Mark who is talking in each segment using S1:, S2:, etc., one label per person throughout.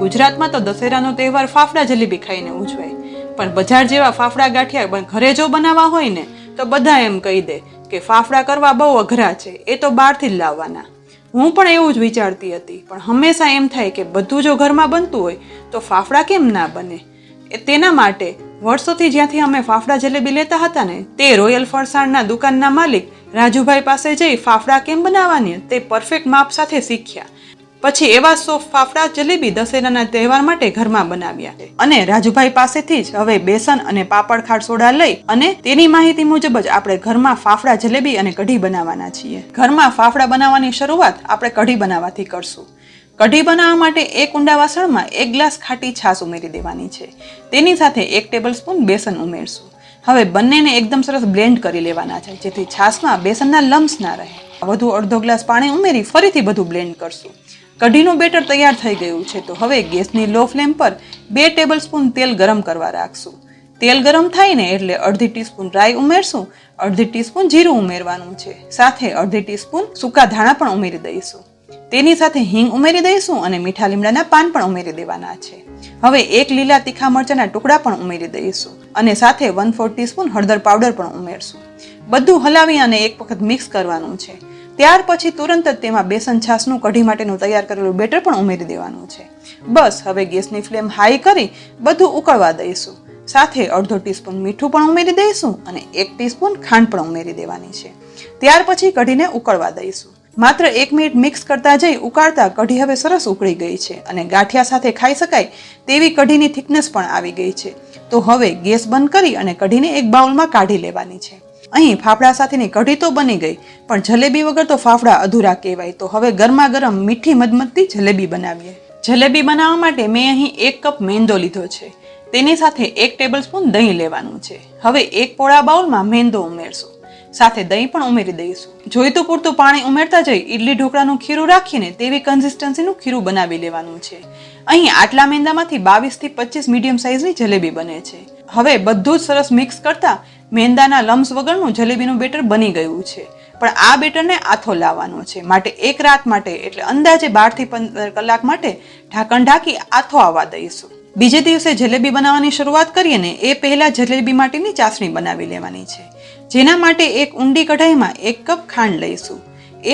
S1: ગુજરાતમાં તો દશેરાનો તહેવાર ફાફડા જલેબી ખાઈને ઉજવાય, પણ બજાર જેવા ફાફડા ગાંઠિયા ઘરે જો બનાવવા હોય ને તો બધા એમ કહી દે કે ફાફડા કરવા બહુ અઘરા છે, એ તો બહારથી જ લાવવાના. હું પણ એવું જ વિચારતી હતી, પણ હંમેશા એમ થાય કે બધું જો ઘરમાં બનતું હોય તો ફાફડા કેમ ના બને. તેના માટે વર્ષોથી જ્યાંથી અમે ફાફડા જલેબી લેતા હતા ને તે રોયલ ફરસાણના દુકાનના માલિક રાજુભાઈ પાસે જઈ ફાફડા કેમ બનાવવાની તે પરફેક્ટ માપ સાથે શીખ્યા. પછી એવા સોફ્ટ ફાફડા જલેબી દશેરાના તહેવાર માટે ઘરમાં બનાવ્યા અને રાજુભાઈ પાસેથી જ હવે બેસન અને પાપડ ખાડ સોડા લઈ અને તેની માહિતી મુજબ જ આપણે ઘરમાં ફાફડા જલેબી અને કઢી બનાવવાના છીએ. ઘરમાં ફાફડા બનાવવાની શરૂઆત આપણે કઢી બનાવવાથી કરશું. કઢી બનાવવા માટે એક ઊંડા વાસણમાં 1 ગ્લાસ ખાટી છાશ ઉમેરી દેવાની છે. તેની સાથે 1 ટેબલસ્પૂન બેસન ઉમેરશું. હવે બંનેને એકદમ સરસ બ્લેન્ડ કરી લેવાના છે, જેથી છાશમાં બેસનના લમ્સ ના રહે. વધુ અડધો ગ્લાસ પાણી ઉમેરી ફરીથી બધું બ્લેન્ડ કરશું. કઢીનું બેટર તૈયાર થઈ ગયું છે, તો હવે ગેસની લો ફ્લેમ પર 2 ટેબલસ્પૂન તેલ ગરમ કરવા રાખશું. તેલ ગરમ થાય ને એટલે અડધી ટીસ્પૂન રાઈ ઉમેરશું, અડધી ટીસ્પૂન જીરું ઉમેરવાનું છે, સાથે અડધી ટીસ્પૂન સૂકા ધાણા પણ ઉમેરી દઈશું. તેની સાથે હિંગ ઉમેરી દઈશું અને મીઠા લીમડાના પાન પણ ઉમેરી દેવાના છે. હવે 1 લીલા તીખા મરચાના ટુકડા પણ ઉમેરી દઈશું અને સાથે 1/4 ટીસ્પૂન હળદર પાવડર પણ ઉમેરશું. બધું હલાવી અને એક વખત મિક્સ કરવાનું છે. ત્યાર પછી તુરંત જ તેમાં બેસન છાશનું કઢી માટેનું તૈયાર કરેલું બેટર પણ ઉમેરી દેવાનું છે. બસ હવે ગેસની ફ્લેમ હાઈ કરી બધું ઉકળવા દઈશું. સાથે અડધો ટીસ્પૂન મીઠું પણ ઉમેરી દઈશું અને 1 ટીસ્પૂન ખાંડ પણ ઉમેરી દેવાની છે. ત્યાર પછી કઢીને ઉકળવા દઈશું. માત્ર 1 મિનિટ મિક્સ કરતા જઈ ઉકાળતા કઢી હવે સરસ ઉકળી ગઈ છે અને ગાંઠિયા સાથે ખાઈ શકાય તેવી કઢીની થિકનેસ પણ આવી ગઈ છે. તો હવે ગેસ બંધ કરી અને કઢીને એક બાઉલમાં કાઢી લેવાની છે. અહીં ફાફડા સાથેની કઢી તો બની ગઈ, પણ જલેબી વગર તો ફાફડા અધૂરા કહેવાય. તો હવે ગરમા ગરમ મીઠી મધમધતી જલેબી બનાવીએ. જલેબી બનાવવા માટે મેં અહીં 1 કપ મેંદો લીધો છે. તેની સાથે 1 ટેબલસ્પૂન દહીં લેવાનું છે. હવે 1 પોળા બાઉલમાં મેંદો ઉમેરશું, સાથે દહીં પણ ઉમેરી દઈશું. જોઈતું પૂરતું પાણી ઉમેરતા જઈ ઇડલી ઢોકળાનું ખીરું રાખીને તેવી કન્સિસ્ટન્સીનું ખીરું બનાવી લેવાનું છે. અહીં આટલા મેંદામાંથી 22 થી 25 મીડિયમ સાઇઝની જલેબી બને છે. હવે બધું જ સરસ મિક્સ કરતા મેંદાના લમ્સ વગરનું જલેબીનું બેટર બની ગયું છે. પણ આ બેટરને આથો લાવવાનો છે, માટે 1 રાત માટે એટલે અંદાજે 12 થી 15 કલાક માટે ઢાંકણ ઢાંકી આથો આવવા દઈશું. બીજે દિવસે જલેબી બનાવવાની શરૂઆત કરીએ ને એ પહેલા જલેબી માટેની ચાસણી બનાવી લેવાની છે. જેના માટે એક ઊંડી કઢાઈમાં 1 કપ ખાંડ લઈશું.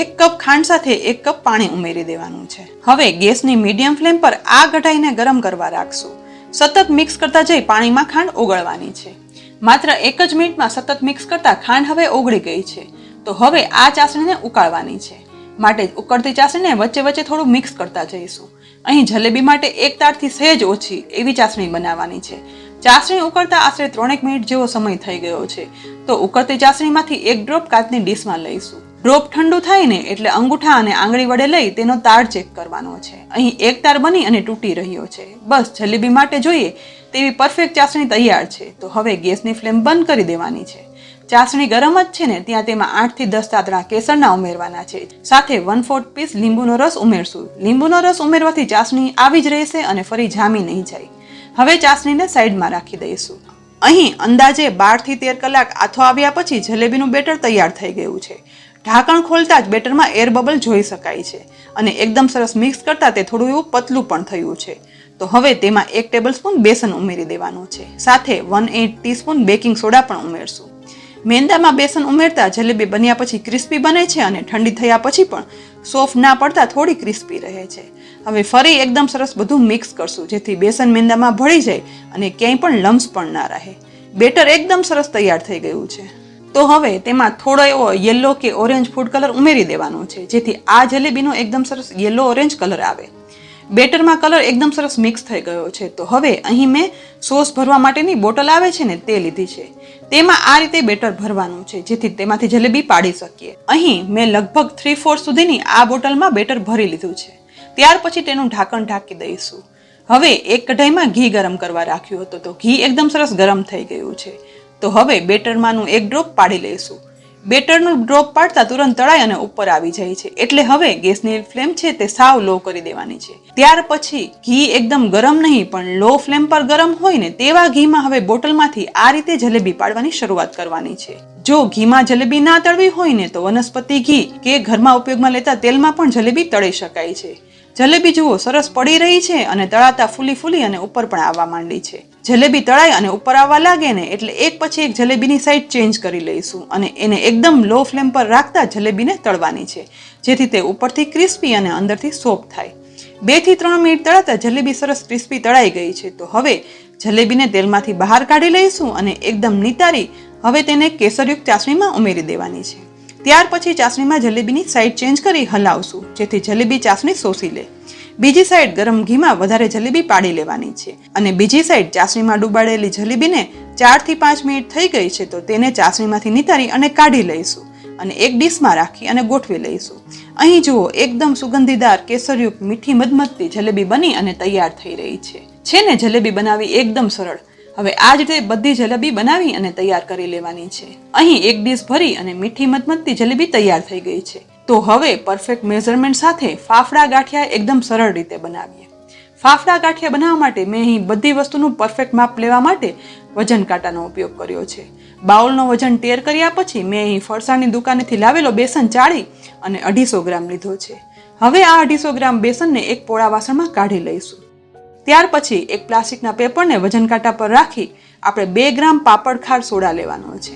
S1: 1 કપ ખાંડ સાથે 1 કપ પાણી ઉમેરી દેવાનું છે. હવે ગેસની મીડિયમ ફ્લેમ પર આ કઢાઈને ગરમ કરવા રાખશું. સતત મિક્સ કરતા જઈ પાણીમાં ખાંડ ઓગળવાની છે. માત્ર 1 જ મિનિટમાં સતત મિક્સ કરતા ખાંડ હવે ઓગળી ગઈ છે. તો હવે આ ચાસણીને ઉકાળવાની છે, માટે ઉકળતી ચાસણીને વચ્ચે વચ્ચે થોડું મિક્સ કરતા જઈશું. અહીં જલેબી માટે 1 તારથી સહેજ ઓછી એવી ચાસણી બનાવવાની છે. ચાસણી ઉકળતા આશરે 3 મિનિટ જેવો સમય થઈ ગયો છે. તો ઉકળતી ચાસણીમાંથી 1 ડ્રોપ કાચની ડીશમાં લઈશું. ડ્રોપ ઠંડુ થાય ને એટલે અંગૂઠા અને આંગળી વડે લઈ તેનો તાર ચેક કરવાનો છે. અહીં 1 તાર બની અને તૂટી રહ્યો છે. બસ જલેબી માટે જોઈએ તેવી પરફેક્ટ ચાસણી તૈયાર છે. તો હવે ગેસની ફ્લેમ બંધ કરી દેવાની છે. ચાસણી ગરમ જ છે ને ત્યાં તેમાં 8 થી 10 તાતણા કેસરના ઉમેરવાના છે. સાથે 1/4 પીસ લીંબુનો રસ ઉમેરશું. લીંબુનો રસ ઉમેરવાથી ચાસણી આવી જ રહેશે અને ફરી જામી નહીં જાય. હવે ચાસણીને સાઈડમાં રાખી દઈશું. અહીં અંદાજે 12 થી 13 કલાક આથો આવ્યા પછી જલેબીનું બેટર તૈયાર થઈ ગયું છે. ઢાંકણ ખોલતા જ બેટરમાં એર બબલ જોઈ શકાય છે અને એકદમ સરસ મિક્સ કરતા તે થોડું એવું પતલું પણ થયું છે. તો હવે તેમાં 1 ટેબલસ્પૂન બેસન ઉમેરી દેવાનું છે. સાથે 1/8 ટીસ્પૂન બેકિંગ સોડા પણ ઉમેરશું. મેંદામાં બેસન ઉમેરતા જલેબી બન્યા પછી ક્રિસ્પી બને છે અને ઠંડી થયા પછી પણ સોફ્ટ ના પડતા થોડી ક્રિસ્પી રહે છે. હવે ફરી એકદમ સરસ બધું મિક્સ કરશું, જેથી બેસન મેંદામાં ભળી જાય અને ક્યાંય પણ લમ્સ પણ ના રહે. બેટર એકદમ સરસ તૈયાર થઈ ગયું છે. તો હવે તેમાં થોડો એવો યલો કે ઓરેન્જ ફૂડ કલર ઉમેરી દેવાનો છે, જેથી આ જલેબીનો એકદમ સરસ યલો ઓરેન્જ કલર આવે. બેટરમાં કલર એકદમ સરસ મિક્સ થઈ ગયો છે. તો હવે અહીં મેં સોસ ભરવા માટેની બોટલ આવે છે ને તે લીધી છે. તેમાં આ રીતે બેટર ભરવાનું છે, જેથી તેમાંથી જલેબી પાડી શકીએ. અહીં મેં લગભગ 3/4 સુધીની આ બોટલમાં બેટર ભરી લીધું છે. ત્યાર પછી તેનું ઢાંકણ ઢાંકી દઈશું. હવે એક કઢાઈમાં ઘી ગરમ કરવા રાખ્યું હતું, તો ઘી એકદમ સરસ ગરમ થઈ ગયું છે. તો હવે બેટરમાંનું 1 ડ્રોપ પાડી લઈશું. બેટરનું ડ્રોપ પાડતા તુરંત તળાઈ અને ઉપર આવી જાય છે, એટલે હવે ગેસની ફ્લેમ છે તે સાવ લો કરી દેવાની છે. ત્યાર પછી ઘી એકદમ ગરમ નહીં પણ લો ફ્લેમ પર ગરમ હોય ને તેવા ઘીમાં હવે બોટલમાંથી આ રીતે જલેબી પાડવાની શરૂઆત કરવાની છે. જો ઘીમાં જલેબી ના તળવી હોય ને તો વનસ્પતિ ઘી કે ઘરમાં ઉપયોગમાં લેતા તેલમાં પણ જલેબી તળી શકાય છે. જલેબી જુઓ સરસ પડી રહી છે અને તળાતા ફૂલી અને ઉપર પણ આવવા માંડી છે. જલેબી તળાય અને ઉપર આવવા લાગે ને એટલે એક પછી એક જલેબીની સાઈડ ચેન્જ કરી લઈશું અને એને એકદમ લો ફ્લેમ પર રાખતા જલેબીને તળવાની છે, જેથી તે ઉપરથી ક્રિસ્પી અને અંદરથી સોફ્ટ થાય. 2 થી 3 મિનિટ તળાતા જલેબી સરસ ક્રિસ્પી તળાઈ ગઈ છે. તો હવે જલેબીને તેલમાંથી બહાર કાઢી લઈશું અને એકદમ નિતારી હવે તેને કેસરયુક્ત ચાસણીમાં ઉમેરી દેવાની છે. ત્યાર પછી ચાસણીમાં જલેબીની સાઈડ ચેન્જ કરી હલાવશું, જેથી જલેબી ચાસણી શોષી લે. બીજી સાઈડ ગરમ ઘીમાં વધારે જલેબી પાડી લેવાની છે અને બીજી સાઈડ ચાસણીમાં ડૂબાડેલી જલેબીને 4 થી 5 મિનિટ થઈ ગઈ છે તો તેને ચાસણીમાંથી નિતારી અને કાઢી લઈશું અને એક ડીશમાં રાખી અને ગોઠવી લઈશું. અહીં જુઓ એકદમ સુગંધીદાર કેસરયુક્ત મીઠી મધમધતી જલેબી બની અને તૈયાર થઈ રહી છે ને જલેબી બનાવવી એકદમ સરળ. હવે આ જ રીતે બધી જલેબી બનાવી અને તૈયાર કરી લેવાની છે. અહીં એક ડીશ ભરી અને મીઠી મધમધતી જલેબી તૈયાર થઈ ગઈ છે. તો હવે પરફેક્ટ મેઝરમેન્ટ સાથે ફાફડા ગાંઠિયા એકદમ સરળ રીતે બનાવીએ. ફાફડા ગાંઠિયા બનાવવા માટે મેં અહીં બધી વસ્તુનું પરફેક્ટ માપ લેવા માટે વજન કાંટાનો ઉપયોગ કર્યો છે. બાઉલનો વજન ટેર કર્યા પછી મેં અહીં ફરસાણની દુકાનેથી લાવેલો બેસન ચાળી અને 250 ગ્રામ લીધો છે. હવે આ 250 ગ્રામ બેસનને એક પોળા વાસણમાં કાઢી લઈશું. ત્યાર પછી એક પ્લાસ્ટિકના પેપરને વજન કાંટા પર રાખી આપણે 2 ગ્રામ પાપડ ખાર સોડા લેવાનો છે.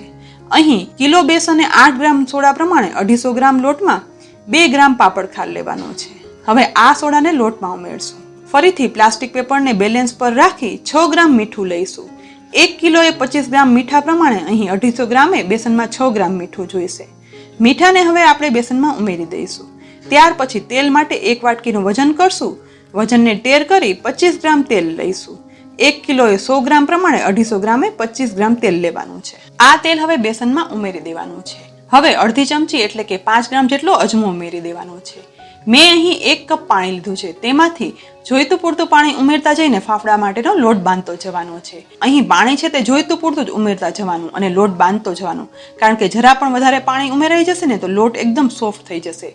S1: અહીં કિલો બેસન અને 8 ગ્રામ સોડા પ્રમાણે 250 ગ્રામ લોટમાં 2 ગ્રામ પાપડ ખાર લેવાનો છે. હવે આ સોડાને લોટમાં ઉમેરશું. ફરીથી પ્લાસ્ટિક પેપરને બેલેન્સ પર રાખી 6 ગ્રામ મીઠું લઈશું. 1 કિલોએ 25 ગ્રામ મીઠા પ્રમાણે અહીં 250 ગ્રામે બેસનમાં 6 ગ્રામ મીઠું જોઈશે. મીઠાને હવે આપણે બેસનમાં ઉમેરી દઈશું. ત્યાર પછી તેલ માટે 1 વાટકીનું વજન કરશું. વજનને ટેર કરી 25 ગ્રામ તેલ લઈશું. 1 કિલોએ 100 ગ્રામ પ્રમાણે 250 ગ્રામે 25 ગ્રામ તેલ લેવાનું છે. આ તેલ હવે બેસનમાં ઉમેરી દેવાનું છે. હવે અડધી ચમચી એટલે કે 5 ગ્રામ જેટલો અજમો ઉમેરી દેવાનો છે. મેં અહીં 1 કપ પાણી લીધું છે. તેમાંથી જોઈતું પૂરતું પાણી ઉમેરતા જઈને ફાફડા માટેનો લોટ બાંધતો જવાનો છે. અહીં પાણી છે તે જોઈતું પૂરતું જ ઉમેરતા જવાનું અને લોટ બાંધતો જવાનું, કારણ કે જરા પણ વધારે પાણી ઉમેરાઈ જશે ને તો લોટ એકદમ સોફ્ટ થઈ જશે.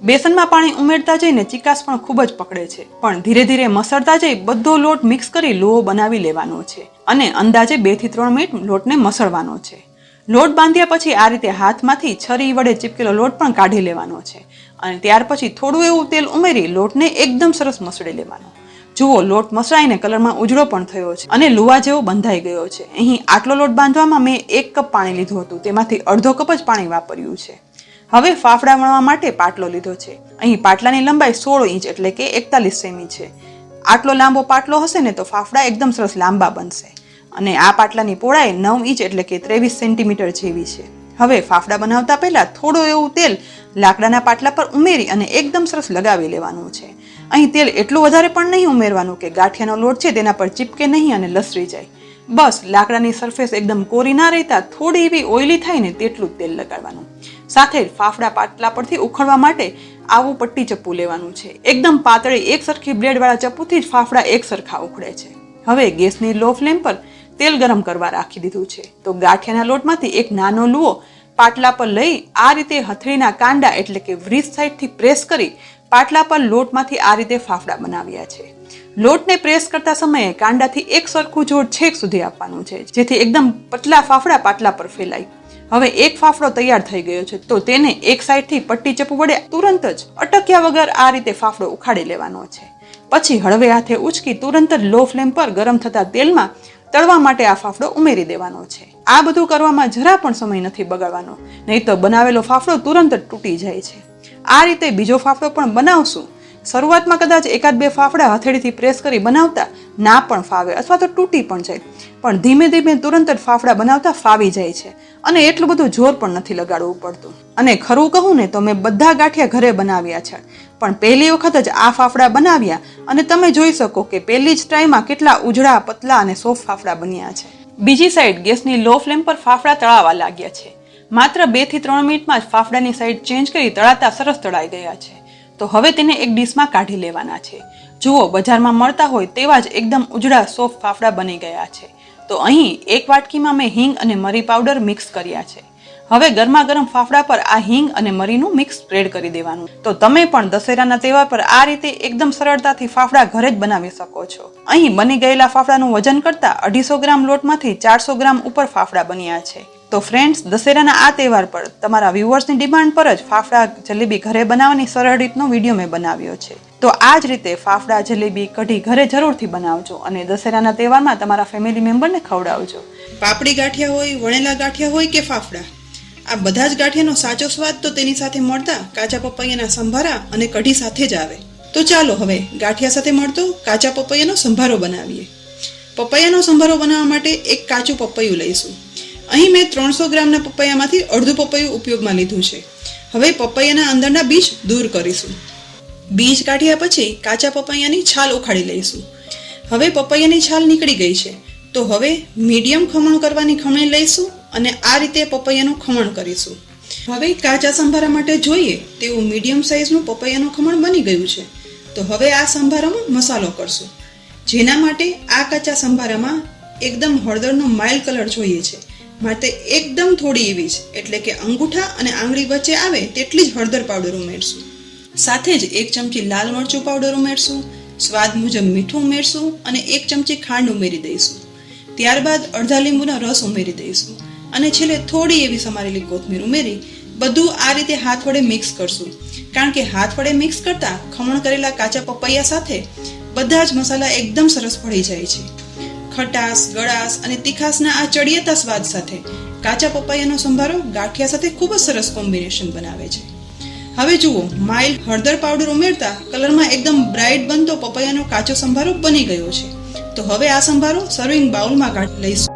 S1: બેસનમાં પાણી ઉમેરતા જઈને ચીકાશ પણ ખૂબ જ પકડે છે, પણ ધીરે ધીરે મસળતા જઈ બધો લોટ મિક્સ કરી લોહો બનાવી લેવાનો છે અને અંદાજે 2 થી 3 મિનિટ લોટને મસળવાનો છે. લોટ બાંધ્યા પછી આ રીતે હાથમાંથી છરી વડે ચીપકેલો લોટ પણ કાઢી લેવાનો છે અને ત્યાર પછી થોડું એવું તેલ ઉમેરી લોટને એકદમ સરસ મસળી લેવાનો. જુઓ લોટ મસળાઈને કલરમાં ઉજળો પણ થયો છે અને લુવા જેવો બંધાઈ ગયો છે. અહીં આટલો લોટ બાંધવામાં મેં 1 કપ પાણી લીધું હતું, તેમાંથી અડધો કપ જ પાણી વાપર્યું છે. હવે ફાફડા વણવા માટે પાટલો લીધો છે. અહીં પાટલાની લંબાઈ 16 ઇંચ એટલે કે 41 સેમી છે. આટલો લાંબો પાટલો હશે ને તો ફાફડા એકદમ સરસ લાંબા બનશે અને આ પાટલાની પહોળાઈ 9 ઇંચ એટલે કે 23 સેન્ટીમીટર જેવી છે. હવે ફાફડા બનાવતા પહેલા થોડું એવું તેલ લાકડાના પાટલા પર ઉમેરી અને એકદમ સરસ લગાવી લેવાનું છે. અહીં તેલ એટલું વધારે પણ નહીં ઉમેરવાનું કે ગાંઠિયાનો લોટ છે તેના પર ચીપકે નહીં અને લસરી જાય. બસ લાકડાની સરફેસ એકદમ કોરી ના રહેતા થોડી એવી ઓઇલી થાય ને તેટલું જ તેલ લગાડવાનું. સાથે ફાફડા પાટલા પરથી ઉખડવા માટે આવું પટ્ટી ચપ્પુ લેવાનું છે. એકદમ પાતળી એક સરખી બ્લેડવાળા ચપ્પુથી જ ફાફડા એક સરખા ઉખડે છે. હવે ગેસની લો ફ્લેમ પર તેલ ગરમ કરવા રાખી દીધું છે. તો ગાંઠિયાના લોટમાંથી એક નાનો લુઓ પાટલા પર લઈ આ રીતે હથેળીના કાંડા એટલે કે વ્રીજ સાઈડથી પ્રેસ કરી પાટલા પર લોટમાંથી આ રીતે ફાફડા બનાવ્યા છે. લોટને પ્રેસ કરતા સમયે કાંડાથી એક સરખું જોર છેક સુધી આપવાનું છે, જેથી એકદમ પતલા ફાફડા પાટલા પર ફેલાય. હવે એક ફાફડો તૈયાર થઈ ગયો છે તો તેને એક સાઈડથી પટ્ટી ચપ્પુ વડે તુરંત જ અટક્યા વગર આ રીતે ફાફડો ઉખાડી લેવાનો છે. પછી હળવે હાથે ઉચકી તુરંત જ લો ફ્લેમ પર ગરમ થતા તેલમાં તળવા માટે આ ફાફડો ઉમેરી દેવાનો છે. આ બધું કરવામાં જરા પણ સમય નથી બગાડવાનો, નહીં તો બનાવેલો ફાફડો તુરંત જ તૂટી જાય છે. આ રીતે બીજો ફાફડો પણ બનાવશું. શરૂઆતમાં કદાચ 1-2 ફાફડા હથેળીથી પ્રેસ કરી બનાવતા ના પણ ફાવે અથવા તો તૂટી પણ જાય, પણ ધીમે ધીમે તુરંત જ ફાફડા બનાવતા ફાવી જાય છે અને એટલું બધું જોર પણ નથી લગાડવું પડતું. અને ખરું કહું ને તો મેં બધા ગાંઠિયા ઘરે બનાવ્યા છે, પણ પહેલી વખત જ આ ફાફડા બનાવ્યા અને તમે જોઈ શકો કે પહેલી જ ટ્રાયમાં કેટલા ઉજળા, પતલા અને સોફ્ટ ફાફડા બન્યા છે. બીજી સાઈડ ગેસની લો ફ્લેમ પર ફાફડા તળાવા લાગ્યા છે. માત્ર 2 થી 3 મિનિટમાં જ ફાફડાની સાઈડ ચેન્જ કરી તળાતા સરસ તળાઈ ગયા છે. તો હવે તેને એક ડીશમાં કાઢી લેવાના છે. જુઓ બજારમાં મળતા હોય તેવા જ એકદમ ઉજળા સોફ્ટ ફાફડા બની ગયા છે. તો અહીં એક વાટકીમાં મેં હિંગ અને મરી પાવડર મિક્સ કર્યા છે. હવે ગરમા ગરમ ફાફડા પર આ હિંગ અને મરીનું મિક્સ સ્પ્રેડ કરી દેવાનું. તો તમે પણ દશેરાના તહેવાર પર આ રીતે એકદમ સરળતાથી ફાફડા ઘરે જ બનાવી શકો છો. અહીં બની ગયેલા ફાફડાનું વજન કરતા 250 ગ્રામ લોટમાંથી 400 ગ્રામ ઉપર ફાફડા બન્યા છે. તો ફ્રેન્ડ્સ, દશેરાના આ તહેવાર પર તમારા વ્યુઅર્સની ડિમાન્ડ પર જ ફાફડા જલેબી ઘરે બનાવવાની સરળ રીતનો વિડીયો મેં બનાવ્યો છે. તો આ જ રીતે ફાફડા જલેબી કઢી ઘરે જરૂરથી બનાવજો અને દશેરાના તહેવારમાં તમારા ફેમિલી મેમ્બરને ખવડાવજો. પાપડી ગાંઠિયા હોય, વણેલા ગાંઠિયા હોય કે ફાફડા, આ બધા જ ગાંઠિયાનો સાચો સ્વાદ તો તેની સાથે મળતા કાચા પપૈયાના સંભારા અને કઢી સાથે જ આવે. તો ચાલો હવે ગાંઠિયા સાથે મળતો કાચા પપૈયાનો સંભારો બનાવીએ. પપૈયાનો સંભારો બનાવવા માટે એક કાચું પપૈયું લઈશું. અહીં મેં 300 ગ્રામના પપૈયામાંથી અડધું પપૈયું ઉપયોગમાં લીધું છે. હવે પપૈયાના અંદરના બીજ દૂર કરીશું. બીજ કાઢ્યા પછી કાચા પપૈયાની છાલ ઉખાડી લઈશું. હવે પપૈયાની છાલ નીકળી ગઈ છે, તો હવે મીડિયમ ખમણ કરવાની ખમણી લઈશું અને આ રીતે પપૈયાનું ખમણ કરીશું. હવે કાચા સંભારા માટે જોઈએ તેવું મીડિયમ સાઇઝનું પપૈયાનું ખમણ બની ગયું છે. તો હવે આ સંભારામાં મસાલો કરશું. જેના માટે આ કાચા સંભારામાં એકદમ હળદરનો માઇલ્ડ કલર જોઈએ છે, માટે એકદમ થોડી એવી જ, એટલે કે અંગૂઠા અને આંગળી વચ્ચે આવે તેટલી જ હળદર પાવડર ઉમેરશું. સાથે જ 1 ચમચી લાલ મરચું પાવડર ઉમેરશું, સ્વાદ મુજબ મીઠું ઉમેરશું અને 1 ચમચી ખાંડ ઉમેરી દઈશું. ત્યારબાદ અડધા લીંબુનો રસ ઉમેરી દઈશું અને છેલ્લે થોડી એવી સમારેલી કોથમીર ઉમેરી બધું આ રીતે હાથ વડે મિક્સ કરશું. કારણ કે હાથ વડે મિક્સ કરતાં ખમણ કરેલા કાચા પપૈયા સાથે બધા જ મસાલા એકદમ સરસ ભળી જાય છે. ખટાશ, ગળાશ અને તીખાશના આ ચડિયાતા સ્વાદ સાથે કાચા પપૈયાનો સંભારો ગાંઠિયા સાથે ખૂબ જ સરસ કોમ્બિનેશન બનાવે છે. હવે જુઓ, માઇલ્ડ હળદર પાવડર ઉમેરતા કલરમાં એકદમ બ્રાઇટ બનતો પપૈયાનો કાચો સંભારો બની ગયો છે. તો હવે આ સંભારો સર્વિંગ બાઉલમાં કાઢી લઈશું.